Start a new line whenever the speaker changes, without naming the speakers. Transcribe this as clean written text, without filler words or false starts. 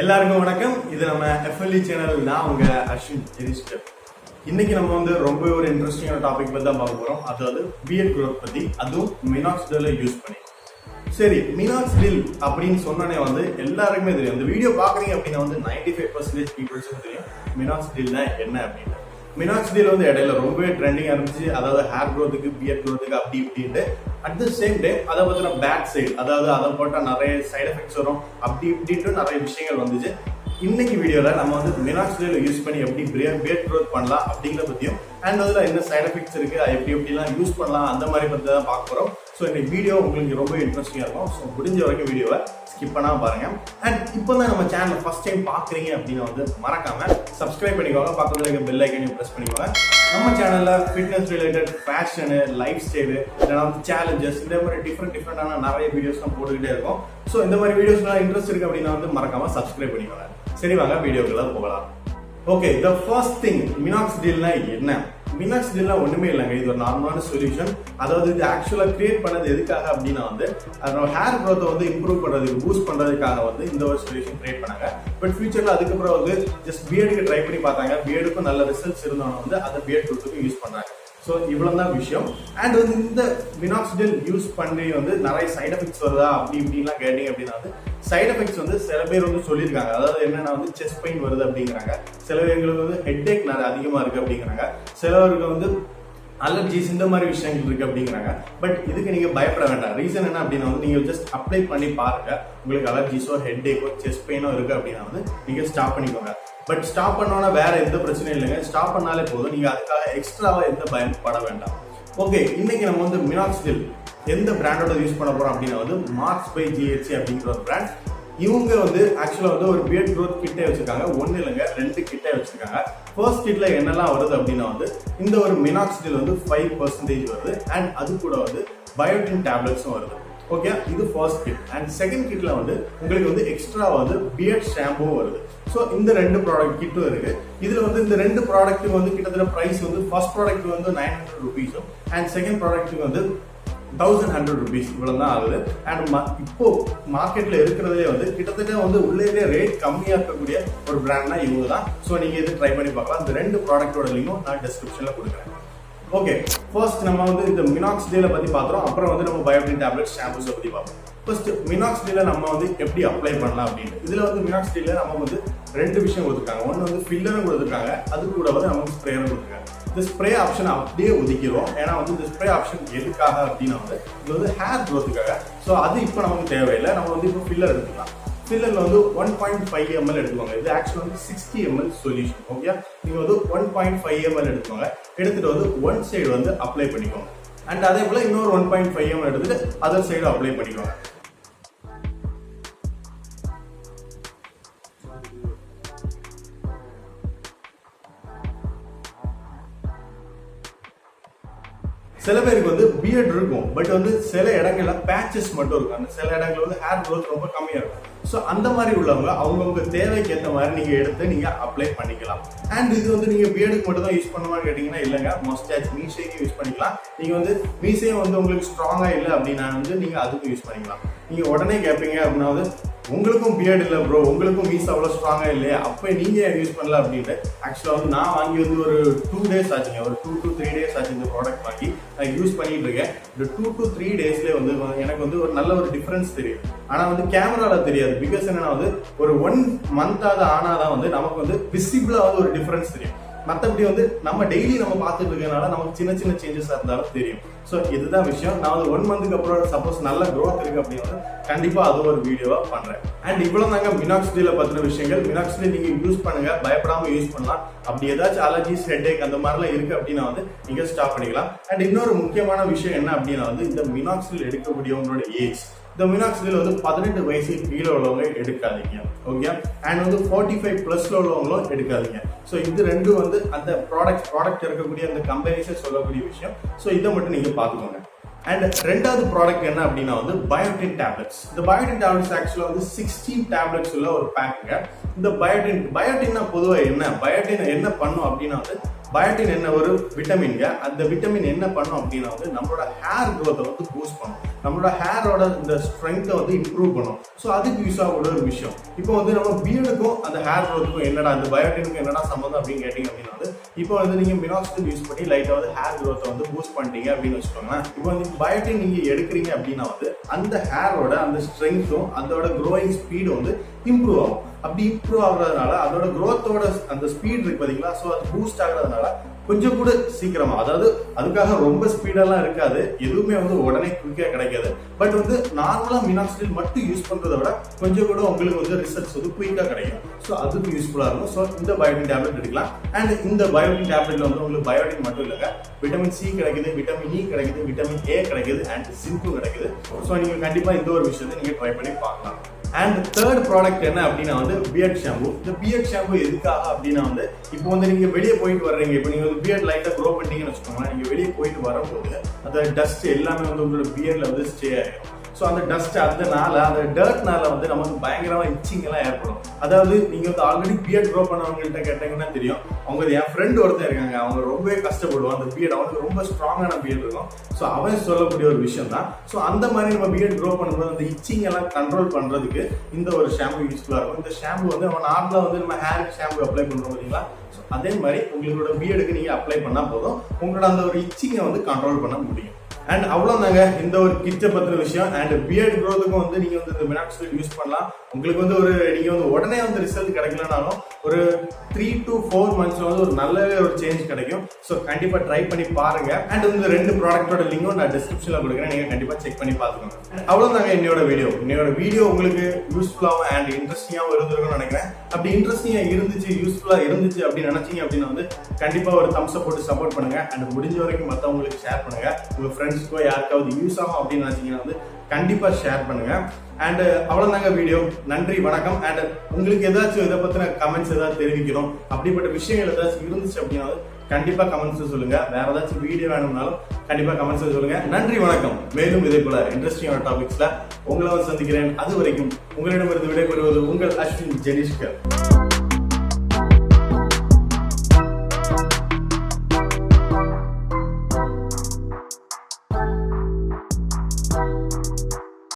எல்லாருக்கும் வணக்கம். இது நம்ம FLE சேனல். நான் உங்க அஸ்வின் எடிஸ்டர். இன்னைக்கு நம்ம வந்து ரொம்ப ஒரு இன்ட்ரெஸ்டிங்கான டாபிக் பத்தி தான் பார்க்க போறோம். அதாவது பியர்ட் growth பத்தி, அதுவும் மினாக்சிடிலை யூஸ் பண்ணி. சரி, மினாக்சிடில் அப்படின்னு சொன்னோன்னே வந்து எல்லாருக்குமே தெரியும். இந்த வீடியோ பாக்குறீங்க அப்படின்னா வந்து 95% பீப்புள்ஸுக்கு தெரியும் மினாக்சிடில்னா என்ன அப்படின்னு. மினாக்சிடில் வந்து இடையில ரொம்பவே ட்ரெண்டிங்காக இருந்துச்சு. அதாவது ஹேர் க்ரோத்துக்கு, பியர்ட் க்ரோத்துக்கு அப்படி இப்படின்ட்டு. அட் த சேம் டைம் அதை பற்றின பேட் சைடு, அதாவது அதை போட்டால் நிறைய சைடு எஃபெக்ட்ஸ் வரும் அப்படி இப்படின்ட்டு நிறைய விஷயங்கள் வந்துச்சு. இன்னைக்கு வீடியோவில் நம்ம வந்து மினாக்சிடில் யூஸ் பண்ணி எப்படி பியர்ட் க்ரோத் பண்ணலாம் அப்படிங்கிற பற்றியும், அண்ட் அதில் என்ன சைடு எஃபெக்ட்ஸ் இருக்குது, அது எப்படிலாம் யூஸ் பண்ணலாம் அந்த மாதிரி பற்றி தான் பார்க்க போகிறோம். ஸோ இந்த வீடியோ உங்களுக்கு ரொம்ப இன்ட்ரெஸ்டிங்காக இருக்கும். ஸோ முடிஞ்ச வரைக்கும் வீடியோவை ஸ்கிப் பண்ணாமல் பாருங்க. அண்ட் இப்போ தான் நம்ம சேனல் ஃபர்ஸ்ட் டைம் பார்க்குறீங்க அப்படின்னா வந்து மறக்காம சப்ஸ்கிரைப் பண்ணிக்கோங்க. பக்கத்தில் இருக்க பெல் ஐக்கனையும் ப்ரெஸ் பண்ணிக்கோங்க. நம்ம சேனலில் fitness related, fashion, life style, இல்லைனா வந்து சேலஞ்சஸ், இந்த மாதிரி டிஃப்ரெண்டான நிறைய வீடியோஸ்லாம் போட்டுக்கிட்டே இருக்கும். ஸோ இந்த மாதிரி வீடியோஸ்லாம் இன்ட்ரெஸ்ட் இருக்குது அப்படின்னா வந்து மறக்காம சப்ஸ்கிரைப் பண்ணிக்கோங்க. சரி, வாங்க வீடியோக்குள்ள போகலாம். ஓகே, த ஃபர்ஸ்ட் திங், மினாக்சிடில்னா என்ன? மினாக்சிடில்னா ஒண்ணுமே இல்லைங்க, இது ஒரு நார்மலான சொல்யூஷன். அதாவது இது ஆக்சுவலா கிரியேட் பண்ணது எதுக்காக அப்படின்னா வந்து அதோட ஹேர் க்ரோத்தை வந்து இம்ப்ரூவ் பண்றதுக்கு, பூஸ்ட் பண்றதுக்காக வந்து இந்த ஒரு சொல்யூஷன் கிரியேட் பண்ணாங்க. பட் ஃபியூச்சர்ல அதுக்கப்புறம் வந்து ஜஸ்ட் பியர்டுக்கு ட்ரை பண்ணி பார்த்தாங்க. பியர்டுக்கும் நல்ல ரிசல்ட்ஸ் இருந்தவங்க வந்து அதை பியர்ட் க்ரோத்துக்கு யூஸ் பண்ணாங்க. ஸோ இவ்வளவுதான் விஷயம். அண்ட் வந்து இந்த மினாக்சிடில் யூஸ் பண்ணி வந்து நிறைய சைட் எஃபெக்ட்ஸ் வருதா அப்படி இப்படின்லாம் கேட்டீங்க அப்படின்னா வந்து சைட் எஃபெக்ட்ஸ் வந்து சில பேர் வந்து சொல்லியிருக்காங்க. அதாவது என்னன்னா வந்து செஸ்ட் பெயின் வருது அப்படிங்கிறாங்க. சில பேருக்கு வந்து ஹெட்ஏக் நிறைய அதிகமா இருக்கு அப்படிங்கிறாங்க. சிலவருக்கு வந்து அலர்ஜிஸ், இந்த மாதிரி விஷயங்கள் இருக்கு அப்படிங்கிறாங்க. பட் இதுக்கு நீங்க பயப்பட வேண்டாம். ரீசன் என்ன அப்படின்னா வந்து நீங்க ஜஸ்ட் அப்ளை பண்ணி பாருங்க. உங்களுக்கு அலர்ஜிஸோ, ஹெட்ஏக்கோ, செஸ்ட் பெயினோ இருக்கு அப்படின்னா வந்து நீங்க ஸ்டாப் பண்ணிக்கோங்க. பட் ஸ்டாப் பண்ணோன்னா வேற எந்த பிரச்சனையும் இல்லைங்க. ஸ்டாப் பண்ணாலே போதும். நீங்க அதுக்காக எக்ஸ்ட்ராவா எந்த பயப்பட வேண்டாம். ஓகே, இன்னைக்கு நம்ம வந்து மினாக்சிடில் எந்த பிராண்டோட யூஸ் பண்ண போறோம் அப்படின்னா வந்து மார்க்ஸ் பை GHC அப்படிங்கிற ஒரு பிராண்ட். இவங்க வந்து ஆக்சுவலா வந்து ஒரு பியர்ட் க்ரோத் கிட்டே வச்சிருக்காங்க. ஒன்னு இல்லைங்க, 2 கிட்டே வச்சிருக்காங்க. ஃபர்ஸ்ட் கிட்ல என்னெல்லாம் வருது அப்படின்னா வந்து இந்த ஒரு மினாக்சிடில் வந்து 5% வருது. அண்ட் அது கூட வந்து பயோட்டின் டேப்லெட்ஸும் வருது. ஓகே, இது ஃபர்ஸ்ட் கிட். அண்ட் செகண்ட் கிட்ல வந்து உங்களுக்கு வந்து எக்ஸ்ட்ரா வந்து பியர்ட் ஷாம்பூ வருது. ஸோ இந்த 2 ப்ராடக்ட் கிட்டும் இருக்கு. இதுல வந்து இந்த 2 ப்ராடக்ட்டுக்கு வந்து கிட்டத்தட்ட பிரைஸ் வந்து ஃபர்ஸ்ட் ப்ராடக்ட் வந்து 900 rupees அண்ட் செகண்ட் ப்ராடக்ட்டுக்கு வந்து 1100 rupees இவ்வளவு தான் ஆகுது. அண்ட் இப்போ மார்க்கெட்ல இருக்கிறதே வந்து கிட்டத்தட்ட வந்து உள்ளே ரேட் கம்மியா இருக்கக்கூடிய ஒரு பிராண்ட்னா இவங்க தான். ஸோ நீங்க இது ட்ரை பண்ணி பார்க்கலாம். இந்த 2 ப்ராடக்டோட லிங்கும் நான் டிஸ்கிரிப்ஷன்ல கொடுக்குறேன். ஓகே, ஃபர்ஸ்ட் நம்ம வந்து இந்த மினாக்சிடிலை பத்தி பார்த்தோம். அப்புறம் வந்து நம்ம பயோட்டின் டேப்லெட், ஷாம்பூஸ் பத்தி பார்ப்போம். ஃபர்ஸ்ட் மினாக்சிடிலை நம்ம வந்து எப்படி அப்ளை பண்ணலாம் அப்படின்னு. இதுல வந்து மினாக்சிடில நம்ம வந்து 2 விஷயம் கொடுத்துருக்காங்க. ஒன்று வந்து ஃபில்லரும் கொடுத்துருக்காங்க, அது கூட வந்து நமக்கு ஸ்ப்ரேயும் கொடுத்துருக்காங்க. இந்த ஸ்ப்ரே ஆப்ஷன் அப்படியே ஒதுக்கிடுவோம். ஏன்னா வந்து இந்த ஸ்ப்ரே ஆப்ஷன் எதுக்காக அப்படின்னா வந்து இது வந்து ஹேர் க்ரோத்துக்காக. ஸோ அது இப்போ நமக்கு தேவையில்லை. நம்ம வந்து இப்போ ஃபில்லர் எடுத்துக்கலாம். ஃபில்லர்ல வந்து 1.5 ml எடுத்துக்கோங்க. இது ஆக்சுவலா வந்து 60 ml சொல்யூஷன். ஓகே, நீங்க வந்து 1.5 ml எடுத்துக்கோங்க. எடுத்துட்டு வந்து ஒன் சைடு வந்து அப்ளை பண்ணிக்கோங்க. அண்ட் அதே போல இன்னொரு 1.5 ml எடுத்துட்டு அதர் சைடு அப்ளை பண்ணிக்கோங்க. சில பேருக்கு வந்து பியர்ட் இருக்கும், பட் வந்து சில இடங்கள்ல பேச்சஸ் மட்டும் இருக்கும். அந்த சில இடங்கள்ல வந்து ஹேர் க்ரோத் ரொம்ப கம்மியா இருக்கும். ஸோ அந்த மாதிரி உள்ளவங்க அவங்கவுங்க தேவைக்கு ஏற்ற மாதிரி நீங்க எடுத்து நீங்க அப்ளை பண்ணிக்கலாம். அண்ட் இது வந்து நீங்க பியர்டுக்கு மட்டும் தான் யூஸ் பண்ணுவான்னு கேட்டீங்கன்னா இல்லைங்க, மஸ்டாச், மீசைக்கு யூஸ் பண்ணிக்கலாம். நீங்க வந்து மீசையும் வந்து உங்களுக்கு ஸ்ட்ராங்கா இல்லை அப்படின்னா வந்து நீங்க அதுக்கும் யூஸ் பண்ணிக்கலாம். நீங்க உடனே கேட்பீங்க அப்படின்னா வந்து உங்களுக்கும் பியர்ட் இல்லை ப்ரோ, உங்களுக்கும் மீஸ் அவ்வளோ ஸ்ட்ராங்கா இல்லையா, அப்போ நீங்க யூஸ் பண்ணல அப்படின்ட்டு. ஆக்சுவலா வந்து நான் வாங்கி வந்து ஒரு 2 days ஆச்சுங்க. ஒரு 2 to 3 days ஆச்சு இந்த ப்ராடக்ட் வாங்கி நான் யூஸ் பண்ணிட்டு இருக்கேன். இந்த 2 to 3 daysல வந்து எனக்கு வந்து ஒரு நல்ல ஒரு டிஃபரன்ஸ் தெரியும். ஆனா வந்து கேமரால தெரியாது. பிகாஸ் என்னன்னா வந்து ஒரு 1 month ஆனாதான் வந்து நமக்கு வந்து விசிபிளா வந்து ஒரு டிஃபரன்ஸ் தெரியும். மற்றபடி வந்து நம்ம டெய்லி நம்ம பார்த்துட்டு இருக்கனால நமக்கு சின்ன சின்ன சேஞ்சஸா இருந்தாலும் தெரியும். ஸோ இதுதான் விஷயம். நான் வந்து 1 month அப்புறம் சப்போஸ் நல்ல க்ரோத் இருக்கு அப்படின்னா கண்டிப்பா அது ஒரு வீடியோவா பண்றேன். அண்ட் இவ்வளவு தாங்க மினாக்சிடிலை பத்தின விஷயங்கள். மினாக்சிடில் நீங்க யூஸ் பண்ணுங்க, பயப்படாம யூஸ் பண்ணலாம். அப்படி ஏதாச்சும் அலர்ஜிஸ், ஹெட்ஏக் அந்த மாதிரிலாம் இருக்கு அப்படின்னா வந்து நீங்க ஸ்டாப் பண்ணிக்கலாம். அண்ட் இன்னொரு முக்கியமான விஷயம் என்ன அப்படின்னா வந்து இந்த மினாக்சிடில் எடுக்கக்கூடியவங்களோட ஏஜ். இந்த மினாக்சிடில் வந்து 18 வயசுக்கு கீழே உள்ளவங்க எடுக்காதீங்க. ஓகே, அண்ட் வந்து 45+ உள்ளவங்களும் எடுக்காதீங்க. ஸோ இது 2 வந்து அந்த ப்ராடக்ட் இருக்கக்கூடிய அந்த கம்பெனிஸே சொல்லக்கூடிய விஷயம். ஸோ இதை மட்டும் நீங்க பார்த்துக்கோங்க. அண்ட் 2வது ப்ராடக்ட் என்ன அப்படின்னா வந்து பயோட்டின் டேப்லெட்ஸ். இந்த பயோட்டின் டேப்லெட்ஸ் ஆக்சுவலா வந்து 16 டேப்லெட்ஸ் உள்ள ஒரு பேக்குங்க. இந்த பயோட்டின்னா பொதுவாக பயோட்டின் என்ன பண்ணும் அப்படின்னா வந்து பயோட்டின் என்ன ஒரு விட்டமின்ங்க. அந்த விட்டமின் என்ன பண்ணும் அப்படின்னா வந்து நம்மளோட ஹேர் க்ரோத்தை வந்து பூஸ்ட் பண்ணும். நம்மளோட ஹேரோட இந்த ஸ்ட்ரென்த்தை வந்து இம்ப்ரூவ் பண்ணும். ஸோ அதுக்கு யூஸ் ஆகக்கூடிய ஒரு விஷயம். இப்போ வந்து நம்ம பியர்டுக்கும் அந்த ஹேர் க்ரோத்துக்கும் என்னடா இந்த பயோட்டினுக்கும் என்னடா சம்மந்தம் அப்படின்னு கேட்டீங்க அப்படின்னா வந்து இப்போ வந்து நீங்க மினாக்சிடில் யூஸ் பண்ணி லைட்டா வந்து ஹேர் க்ரோத்தை வந்து பூஸ்ட் பண்ணிட்டீங்க அப்படின்னு வச்சுக்கோங்களேன். இப்போ வந்து பயோட்டின் நீங்க எடுக்கிறீங்க அப்படின்னா வந்து அந்த ஹேரோட அந்த ஸ்ட்ரென்த்தும் அதோட க்ரோயிங் ஸ்பீடும் வந்து இம்ப்ரூவ் ஆகும். அப்படி இம்ப்ரூவ் ஆகுறதுனால அதோட க்ரோத்தோட அந்த ஸ்பீட் இருக்கு பாத்தீங்களா, ஸோ அது பூஸ்ட் ஆகுறதுனால கொஞ்சம் கூட சீக்கிரமா, அதாவது அதுக்காக ரொம்ப ஸ்பீடெல்லாம் இருக்காது, எதுவுமே வந்து உடனே குயிக்கா கிடைக்காது. பட் வந்து நார்மலா மினாக்சிடில் மட்டும் யூஸ் பண்றதை விட கொஞ்சம் கூட உங்களுக்கு வந்து ரிசல்ட்ஸ் வந்து குயிக்கா கிடைக்கும். ஸோ அதுக்கு யூஸ்ஃபுல்லா இருக்கும். ஸோ இந்த பயோட்டின் டேப்லெட் எடுக்கலாம். அண்ட் இந்த பயோட்டின் டேப்லெட்ல வந்து உங்களுக்கு பயோட்டின் மட்டும் இல்லைங்க, விட்டமின் சி கிடைக்குது, விட்டமின் இ கிடைக்குது, விட்டமின் ஏ கிடைக்குது, அண்ட் சிங்க்கும் கிடைக்குது. ஸோ நீங்க கண்டிப்பா இந்த ஒரு விஷயத்தை நீங்க ட்ரை பண்ணி பார்க்கலாம். அண்ட் தேர்ட் ப்ராடக்ட் என்ன அப்படின்னா வந்து பியர்ட் ஷாம்பு. இந்த பியர்ட் ஷாம்பு எதுக்காக அப்படின்னா வந்து இப்போ வந்து நீங்க வெளியே போயிட்டு வர்றீங்க, இப்போ நீங்க வந்து பியர்ட் லைட்டா க்ரோ பண்ணீங்கன்னு வச்சுக்கோங்களேன், நீங்க வெளியே போயிட்டு வரும்போது அந்த டஸ்ட் எல்லாமே வந்து உங்களோட பியர்ட்ல வந்து ஸ்டே ஆயிடும். ஸோ அந்த டஸ்ட் அதனால அந்த டர்ட்னால வந்து நமக்கு பயங்கரமா இச்சிங் எல்லாம் ஏற்படும். அதாவது நீங்க வந்து ஆல்ரெடி பியர்ட் க்ரோ பண்ணவங்கள்ட்ட கேட்டீங்கன்னா தெரியும். அவங்க என் ஃப்ரெண்ட் ஒருத்தர் இருக்காங்க, அவங்க ரொம்பவே கஷ்டப்படுவான் அந்த பியர்ட், அவனுக்கு ரொம்ப ஸ்ட்ராங்கான பியர்ட் இருக்கும். ஸோ அவன் சொல்லக்கூடிய ஒரு விஷயம் தான். ஸோ அந்த மாதிரி நம்ம பியர்ட் க்ரோ பண்ணும்போது அந்த இச்சிங் எல்லாம் கண்ட்ரோல் பண்றதுக்கு இந்த ஒரு ஷாம்பு யூஸ்ஃபுல்லா இருக்கும். இந்த ஷாம்பு வந்து நம்ம நார்மலா வந்து நம்ம ஹேருக்கு ஷாம்பு அப்ளை பண்றோம் பார்த்தீங்களா, ஸோ அதே மாதிரி உங்களோட பியர்டுக்கு நீங்க அப்ளை பண்ணா போதும், உங்களோட அந்த ஒரு இச்சிங்கை வந்து கண்ட்ரோல் பண்ண முடியும். அண்ட் அவ்வளோதாங்க இந்த ஒரு கிச்சை பத்தின விஷயம். அண்ட் பியர்ட் க்ரோத்துக்கும் வந்து நீங்க வந்து இந்த மினாக்சிடில் யூஸ் பண்ணலாம். உங்களுக்கு வந்து ஒரு நீங்க வந்து உடனே வந்து ரிசல்ட் கிடைக்கலனாலும் ஒரு 3 to 4 months வந்து ஒரு நல்ல ஒரு சேஞ்ச் கிடைக்கும். ஸோ கண்டிப்பா ட்ரை பண்ணி பாருங்க. அண்ட் இந்த ரெண்டு ப்ராடக்டோட லிங்கும் நான் டிஸ்கிரிப்ஷன்ல கொடுக்குறேன், நீங்க கண்டிப்பா செக் பண்ணி பாத்துக்கோங்க. அவ்வளவுதாங்க என்னோட வீடியோ உங்களுக்கு யூஸ்ஃபுல்லாகவும் அண்ட் இன்ட்ரெஸ்டிங்காகவும் இருந்திருக்கும்னு நினைக்கிறேன். அப்படி இன்ட்ரெஸ்டிங்கா இருந்துச்சு, யூஸ்ஃபுல்லா இருந்துச்சு அப்படின்னு நினைச்சீங்க அப்படின்னா வந்து கண்டிப்பா ஒரு தம்ஸ் அப் போட்டு சப்போர்ட் பண்ணுங்க. அண்ட் முடிஞ்ச வரைக்கும் மற்றவங்களுக்கு ஷேர் பண்ணுங்க. உங்க ஃப்ரெண்ட்ஸ்க்கோ யாருக்காவது யூஸ் ஆகும் அப்படின்னு நினைச்சீங்கன்னா வந்து கண்டிப்பா ஷேர் பண்ணுங்க. அண்ட் அவ்வளவுதாங்க வீடியோ. நன்றி, வணக்கம். அண்ட் உங்களுக்கு ஏதாச்சும் இதை பத்தின கமெண்ட்ஸ் ஏதாவது தெரிவிக்கணும், அப்படிப்பட்ட விஷயங்கள் ஏதாச்சும் இருந்துச்சு அப்படின்னா கண்டிப்பா கமெண்ட்ஸ் சொல்லுங்க. வேற ஏதாச்சும் வீடியோ வேணும்னாலும் கண்டிப்பா கமெண்ட்ஸ் சொல்லுங்க. நன்றி, வணக்கம். மேலும் இதே போல இன்ட்ரெஸ்டிங்கான டாபிக்ஸ்ல உங்களை சந்திக்கிறேன். அது வரைக்கும் உங்களிடமிருந்து விடைபெறுவது உங்கள் அஸ்வின் ஜெனிஷ்கர்.